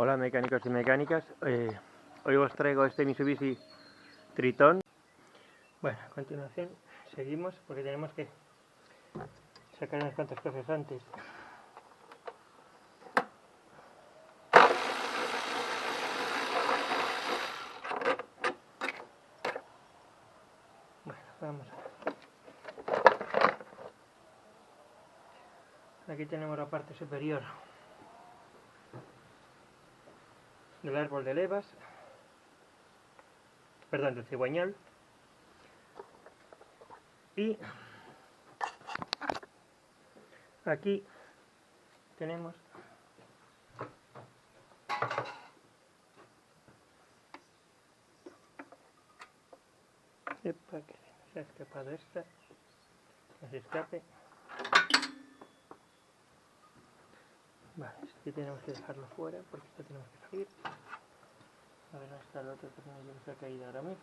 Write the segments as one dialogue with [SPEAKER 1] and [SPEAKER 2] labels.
[SPEAKER 1] Hola mecánicos y mecánicas, hoy os traigo este Mitsubishi Triton. Bueno, a continuación seguimos porque tenemos que sacar unas cuantas cosas antes. Bueno, vamos a... Aquí tenemos la parte superior del árbol de levas, perdón, del cigüeñal, y aquí tenemos para que se ha escapado esta, que se escape. Vale, este tenemos que dejarlo fuera porque esto tenemos que salir. A ver, ¿dónde está el otro tornillo que se ha caído ahora mismo?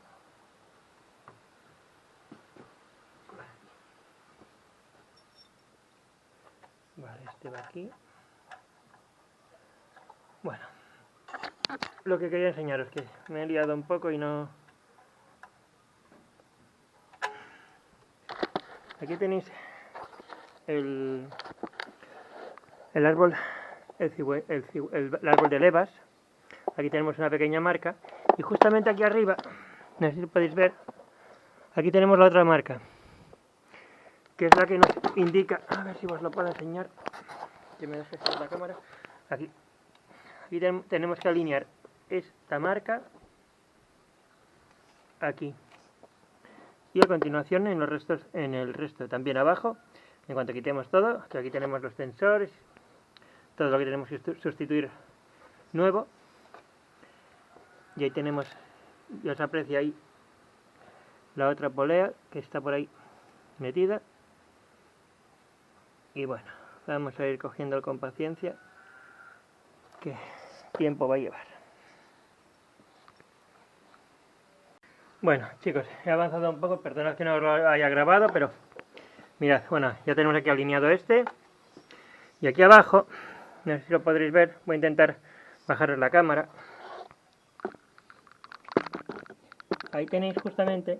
[SPEAKER 1] Vale, este va aquí. Bueno, lo que quería enseñaros, que me he liado un poco y no... Aquí tenéis el árbol, el árbol de levas. Aquí tenemos una pequeña marca y justamente aquí arriba, no sé si podéis ver, aquí tenemos la otra marca, que es la que nos indica, a ver si os lo puedo enseñar, que me deje la cámara. Aquí tenemos que alinear esta marca aquí y a continuación en el resto también abajo. En cuanto quitemos todo, que aquí tenemos los tensores, todo lo que tenemos que sustituir nuevo, y ahí tenemos, ya os aprecia ahí la otra polea que está por ahí metida. Y bueno, vamos a ir cogiendo con paciencia, que tiempo va a llevar. Bueno chicos, he avanzado un poco, perdonad que no lo haya grabado, pero mirad, bueno, ya tenemos aquí alineado este, y aquí abajo, no sé si lo podréis ver, voy a intentar bajaros la cámara. Ahí tenéis justamente,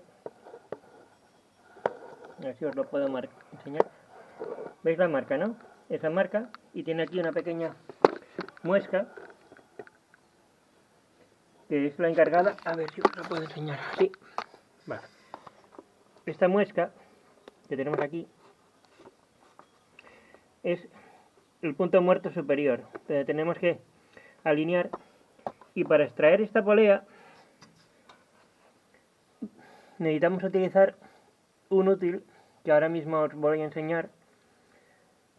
[SPEAKER 1] a ver si os lo puedo enseñar. ¿Veis la marca, no? Esa marca, y tiene aquí una pequeña muesca, que es la encargada, a ver si os lo puedo enseñar. Sí, vale. Esta muesca que tenemos aquí es el punto muerto superior, donde tenemos que alinear, y para extraer esta polea necesitamos utilizar un útil que ahora mismo os voy a enseñar,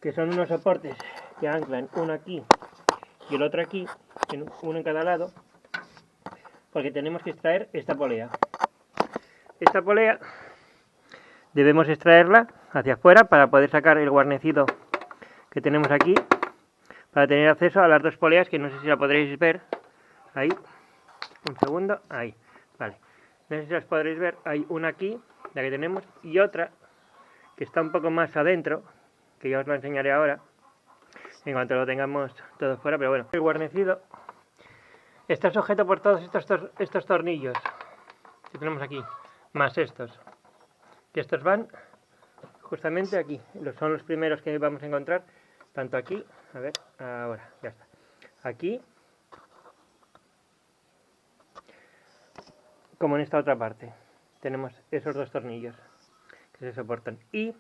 [SPEAKER 1] que son unos soportes que anclan uno aquí y el otro aquí, uno en cada lado, porque tenemos que extraer esta polea. Esta polea debemos extraerla hacia afuera para poder sacar el guarnecido que tenemos aquí, para tener acceso a las dos poleas, que no sé si la podréis ver ahí, un segundo, ahí, vale, no sé si las podréis ver, hay una aquí, la que tenemos, y otra que está un poco más adentro, que ya os la enseñaré ahora en cuanto lo tengamos todo fuera. Pero bueno, el guarnecido está sujeto por todos estos tornillos que tenemos aquí, más estos, que estos van justamente aquí, son los primeros que vamos a encontrar, tanto aquí, a ver, ahora, ya está, aquí, como en esta otra parte, tenemos esos dos tornillos que se soportan. Y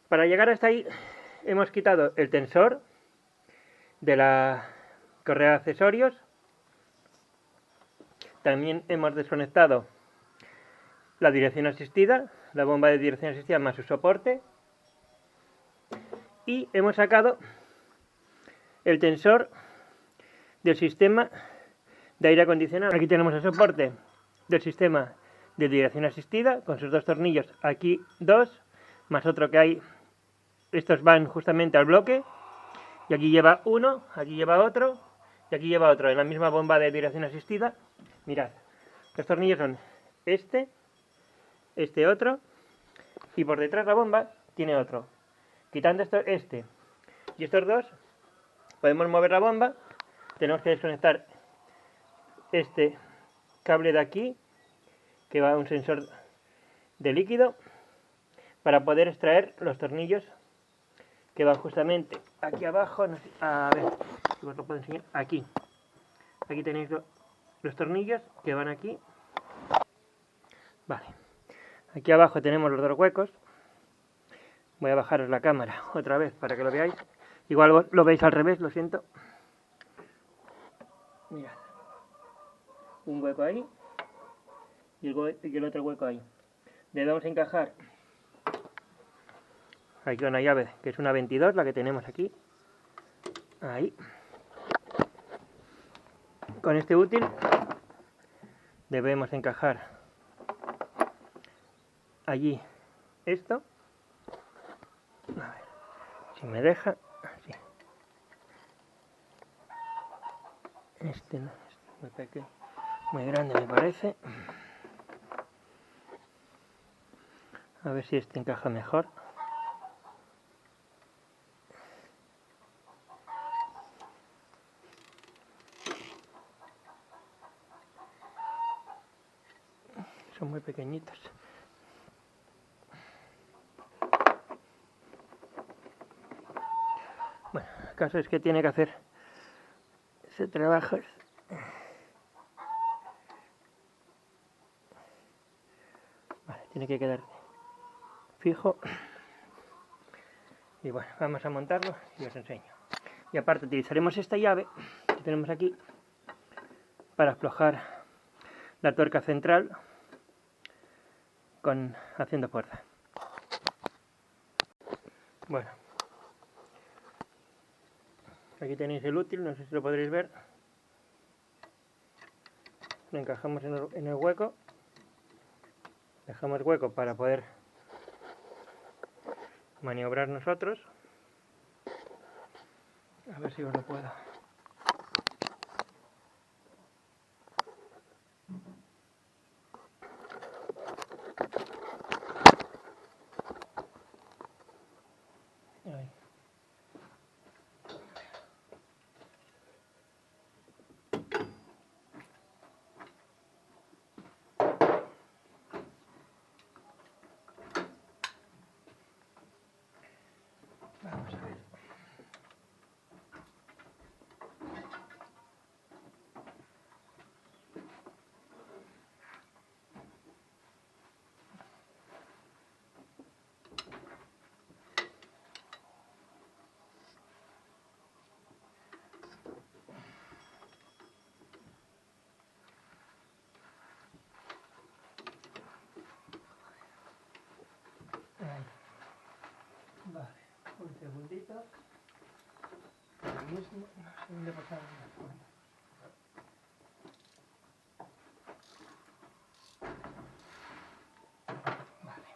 [SPEAKER 1] para llegar hasta ahí hemos quitado el tensor de la correa de accesorios, también hemos desconectado la dirección asistida, la bomba de dirección asistida más su soporte, y hemos sacado el tensor del sistema de aire acondicionado. Aquí tenemos el soporte del sistema de dirección asistida con sus dos tornillos, aquí dos, más otro que hay, estos van justamente al bloque, y aquí lleva uno, aquí lleva otro, y aquí lleva otro, en la misma bomba de dirección asistida. Mirad, los tornillos son este otro, y por detrás la bomba tiene otro. Quitando este y estos dos, podemos mover la bomba tenemos que desconectar este cable de aquí, que va a un sensor de líquido, para poder extraer los tornillos que van justamente aquí abajo. No sé, a ver si os lo puedo enseñar. Aquí tenéis los tornillos que van aquí. Vale, aquí abajo tenemos los dos huecos. Voy a bajaros la cámara otra vez para que lo veáis. Igual lo veis al revés, lo siento. Mirad, un hueco ahí y el otro hueco ahí. Debemos encajar aquí una llave que es una 22, la que tenemos aquí. Ahí. Con este útil debemos encajar allí esto. A ver si me deja. Así. Este no, este es muy pequeño, muy grande me parece. A ver si este encaja mejor. Son muy pequeñitos. Bueno, el caso es que tiene que hacer ese trabajo. Vale, tiene que quedar fijo. Y bueno, vamos a montarlo y os enseño. Y aparte utilizaremos esta llave que tenemos aquí para aflojar la tuerca central haciendo fuerza. Bueno, aquí tenéis el útil, no sé si lo podréis ver. Lo encajamos en el hueco. Dejamos hueco para poder maniobrar nosotros. A ver si os lo puedo. Ahí. Vamos a ver. Ahí. Vale, un segundito. Ahora mismo, no sé dónde pasar las cosas. Vale.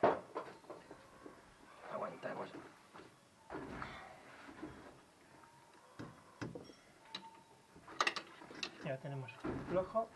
[SPEAKER 1] Aguantamos. Ya tenemos flojo.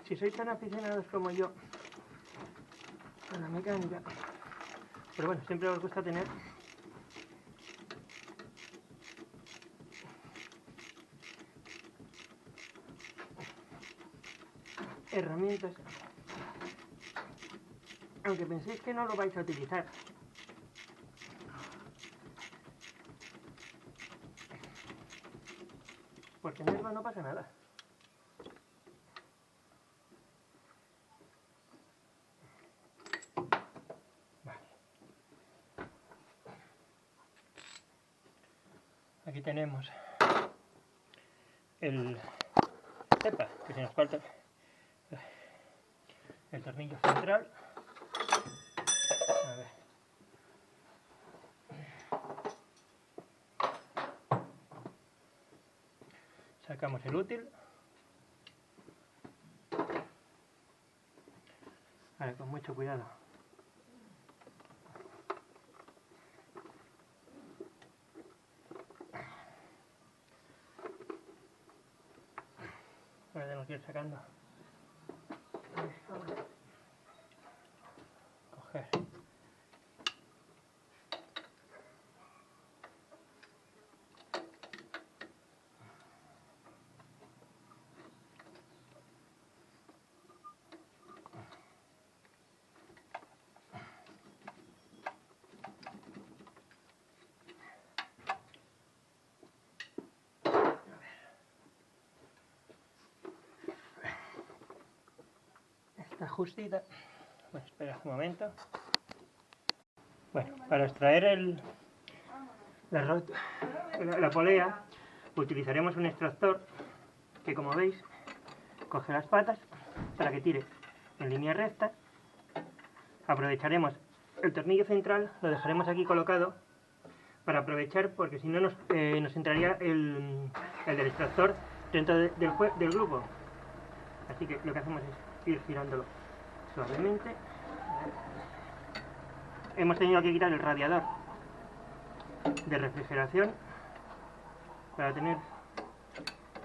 [SPEAKER 1] Si sois tan aficionados como yo a la mecánica, pero bueno, siempre os gusta tener herramientas, aunque penséis que no lo vais a utilizar. Por tenerlo no pasa nada. Vale. Aquí tenemos el cepa, que se nos falta el tornillo central. A ver, Sacamos el útil. Ahora con mucho cuidado. Ahora tenemos que ir sacando. Coger. Está justita. Bueno, espera un momento. Bueno, para extraer la polea utilizaremos un extractor que, como veis, coge las patas para que tire en línea recta. Aprovecharemos el tornillo central, lo dejaremos aquí colocado para aprovechar, porque si no nos entraría el del extractor dentro del grupo. Así que lo que hacemos es ir girándolo suavemente. Hemos tenido que quitar el radiador de refrigeración para tener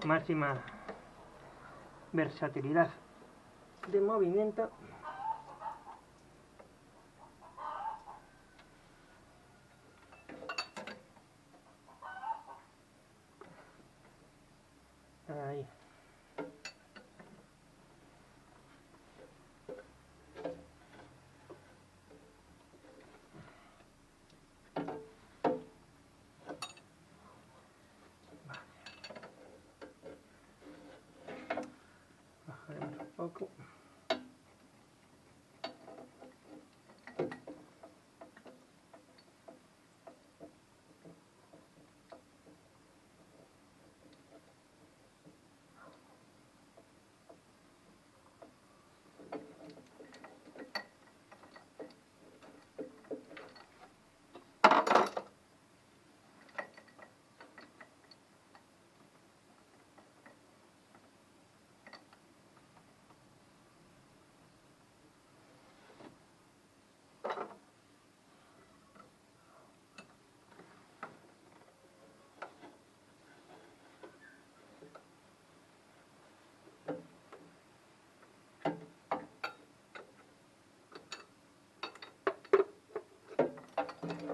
[SPEAKER 1] máxima versatilidad de movimiento. Ahí. Bajaremos un poco.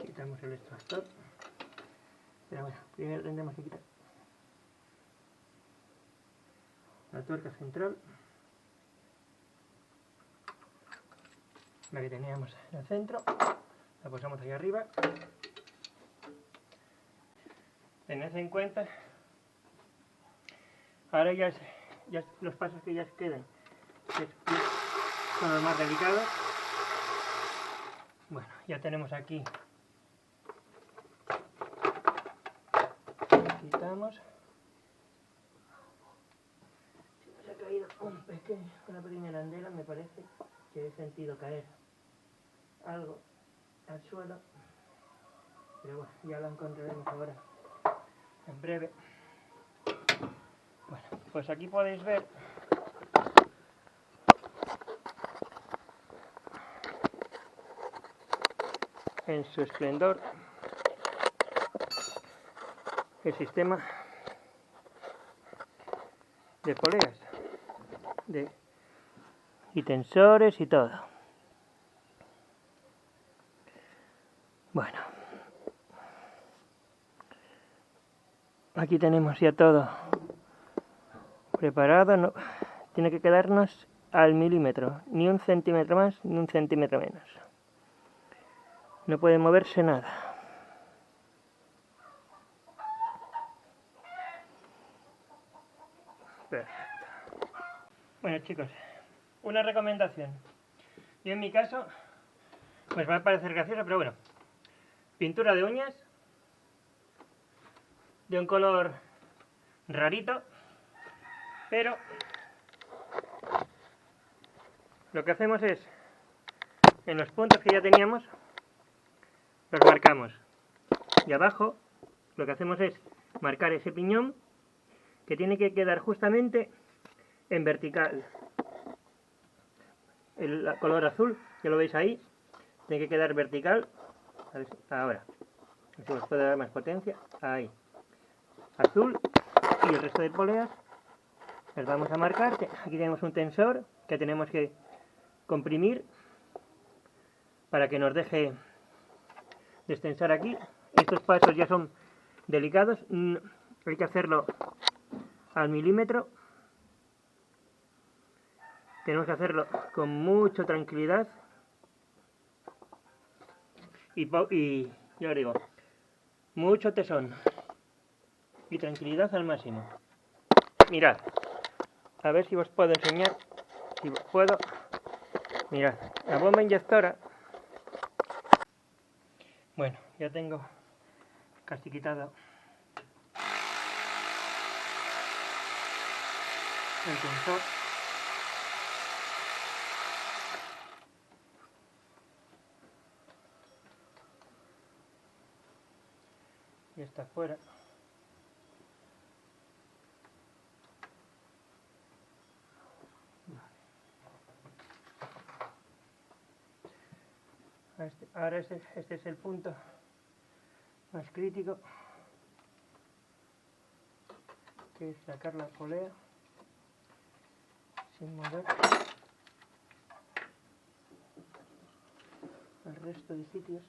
[SPEAKER 1] Quitamos el extractor. Pero bueno, primero tendremos que quitar la tuerca central, la que teníamos en el centro, la posamos ahí arriba. Tened en cuenta, ahora ya los pasos que ya queden son los más delicados. Bueno, ya tenemos aquí, quitamos. Se ha caído una pequeña arandela, me parece que he sentido caer algo al suelo, pero bueno, ya lo encontraremos ahora en breve. Bueno, pues aquí podéis ver en su esplendor el sistema de poleas y tensores y todo. Bueno, aquí tenemos ya todo preparado. No, tiene que quedarnos al milímetro, ni un centímetro más ni un centímetro menos. No puede moverse nada. Perfecto. Bueno, chicos, una recomendación. Yo en mi caso, pues va a parecer gracioso, pero bueno, pintura de uñas de un color rarito, pero lo que hacemos es, en los puntos que ya teníamos, los marcamos, y abajo lo que hacemos es marcar ese piñón que tiene que quedar justamente en vertical. El color azul, que lo veis ahí, tiene que quedar vertical. A ver, ahora, si os puedo dar más potencia, ahí. Azul, y el resto de poleas las vamos a marcar. Aquí tenemos un tensor que tenemos que comprimir para que nos deje destensar aquí. Estos pasos ya son delicados, hay que hacerlo al milímetro. Tenemos que hacerlo con mucha tranquilidad y ya os digo, mucho tesón y tranquilidad al máximo. Mirad, a ver si os puedo enseñar, si puedo. Mirad, la bomba inyectora. Bueno, ya tengo casi quitado el tensor. Y está fuera. Ahora este es el punto más crítico, que es sacar la polea sin mover el resto de sitios.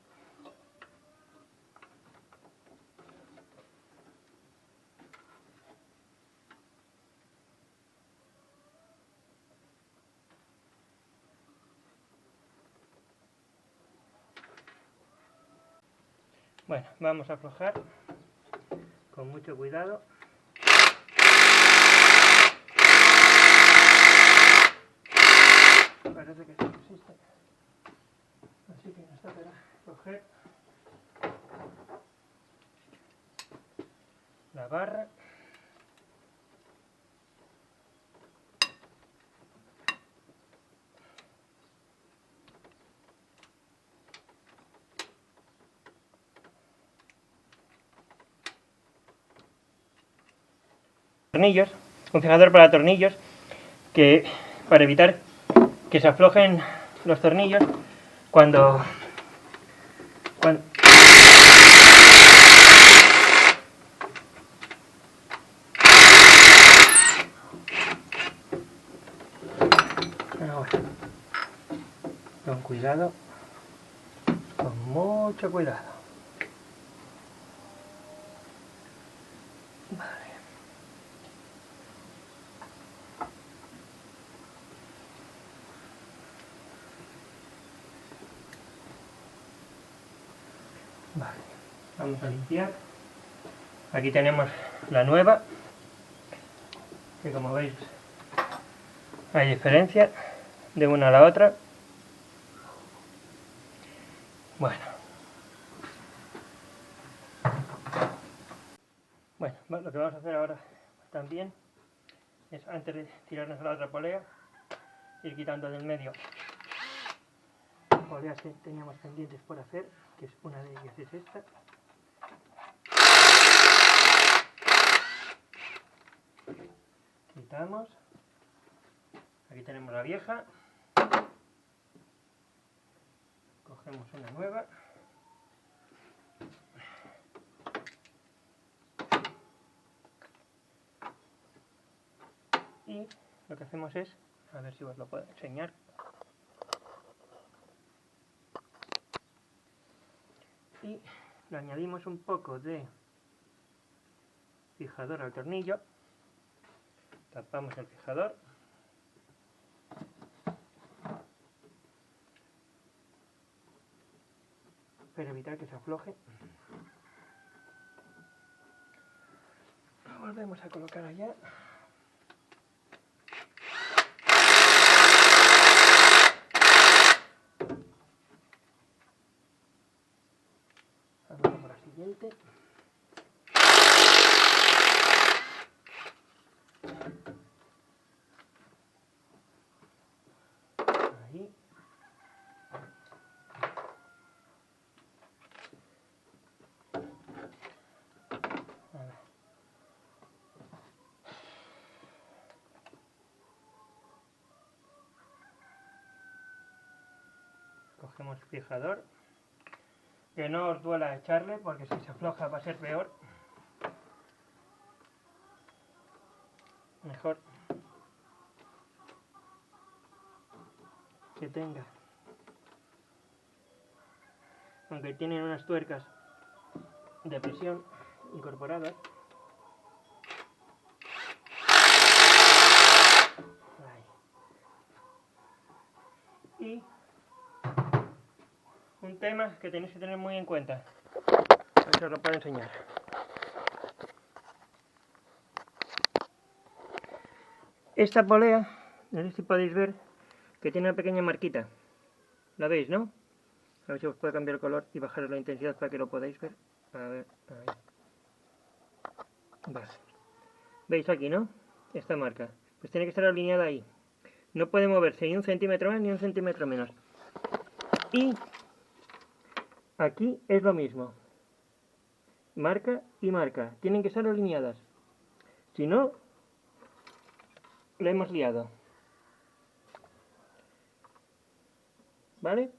[SPEAKER 1] Bueno, vamos a aflojar con mucho cuidado. Parece que sí resiste, así que nos tocará coger la barra. Tornillos, un fijador para tornillos, que para evitar que se aflojen los tornillos cuando ahora, con cuidado, con mucho cuidado. Vale. Vale, vamos a limpiar. Aquí tenemos la nueva, que como veis hay diferencia de una a la otra. Bueno, lo que vamos a hacer ahora también es, antes de tirarnos a la otra polea, ir quitando del medio poleas que teníamos pendientes por hacer, que es una de ellas es esta. Quitamos. Aquí tenemos la vieja. Cogemos una nueva. Y lo que hacemos es, a ver si os lo puedo enseñar. Y le añadimos un poco de fijador al tornillo. Tapamos el fijador. Para evitar que se afloje. Lo volvemos a colocar allá. Vamos por la siguiente. Ahí. A ver. Cogemos fijador, que no os duela echarle porque si se afloja va a ser peor. Mejor que tenga, aunque tienen unas tuercas de presión incorporadas. Ahí. Y un tema que tenéis que tener muy en cuenta, a ver si os lo puedo enseñar. Esta polea, no sé si podéis ver que tiene una pequeña marquita. ¿La veis, no? A ver si os puedo cambiar el color y bajar la intensidad para que lo podáis ver. A ver, ahí. Vale. ¿Veis aquí, no? Esta marca. Pues tiene que estar alineada ahí. No puede moverse ni un centímetro más ni un centímetro menos. Y aquí es lo mismo. Marca y marca. Tienen que estar alineadas. Si no, lo hemos liado. ¿Vale?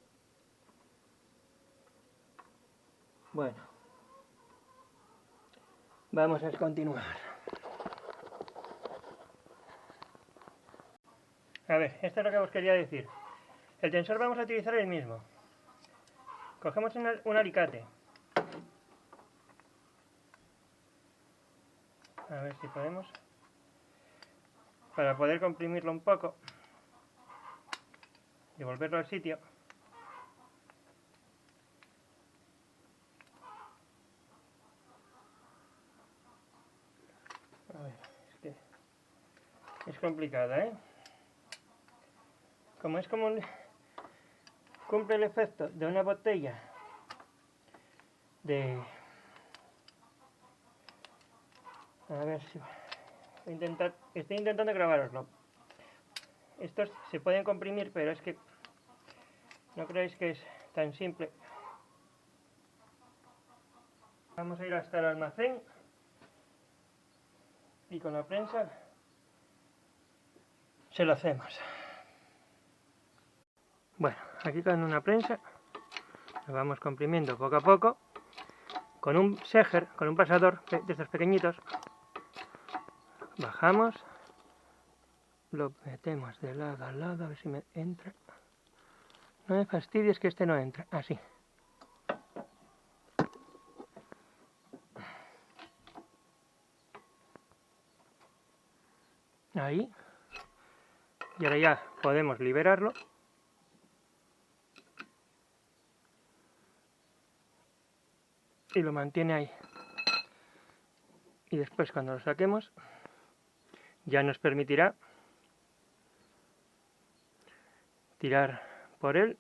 [SPEAKER 1] Bueno. Vamos a continuar. A ver, esto es lo que os quería decir. El tensor vamos a utilizar el mismo. Cogemos un alicate. A ver si podemos. Para poder comprimirlo un poco. Y volverlo al sitio. A ver, es que es complicada, ¿eh? Como es como cumple el efecto de una botella de... A ver si... Estoy intentando grabaroslo. Estos se pueden comprimir, pero es que no creéis que es tan simple. Vamos a ir hasta el almacén y con la prensa se lo hacemos. Bueno, aquí con una prensa lo vamos comprimiendo poco a poco con un seger, con un pasador de estos pequeñitos. Bajamos, lo metemos de lado a lado, a ver si me entra. No me fastidies que este no entra, así. Ahí. Y ahora ya podemos liberarlo. Y lo mantiene ahí. Y después cuando lo saquemos, ya nos permitirá tirar por él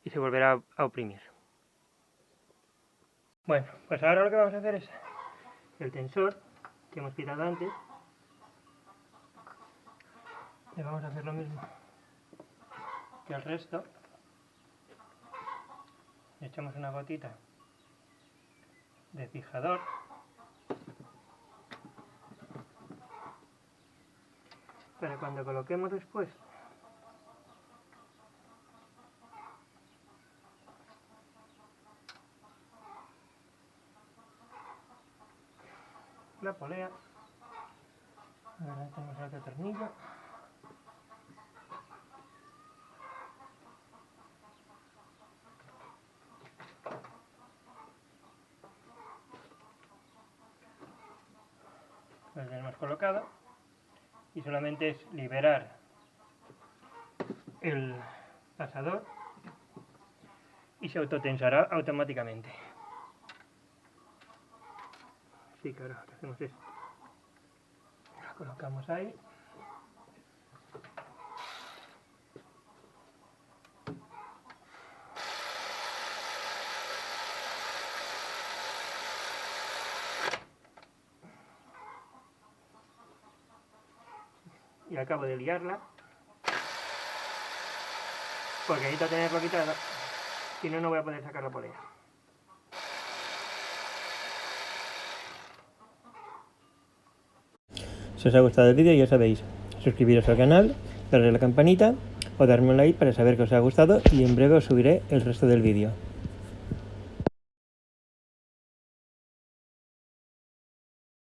[SPEAKER 1] y se volverá a oprimir. Bueno, pues ahora lo que vamos a hacer es el tensor que hemos quitado antes. Le vamos a hacer lo mismo que el resto. Le echamos una gotita de fijador. Para cuando coloquemos después la polea, ahora tenemos el otro tornillo. Lo tenemos colocado y solamente es liberar el pasador y se autotensará automáticamente. Así que ahora lo que hacemos es lo colocamos ahí. Y acabo de liarla porque necesito tenerlo quitado, si no, no voy a poder sacar la polea. Si os ha gustado el vídeo, ya sabéis, suscribiros al canal, darle a la campanita o darme un like para saber que os ha gustado y en breve os subiré el resto del vídeo.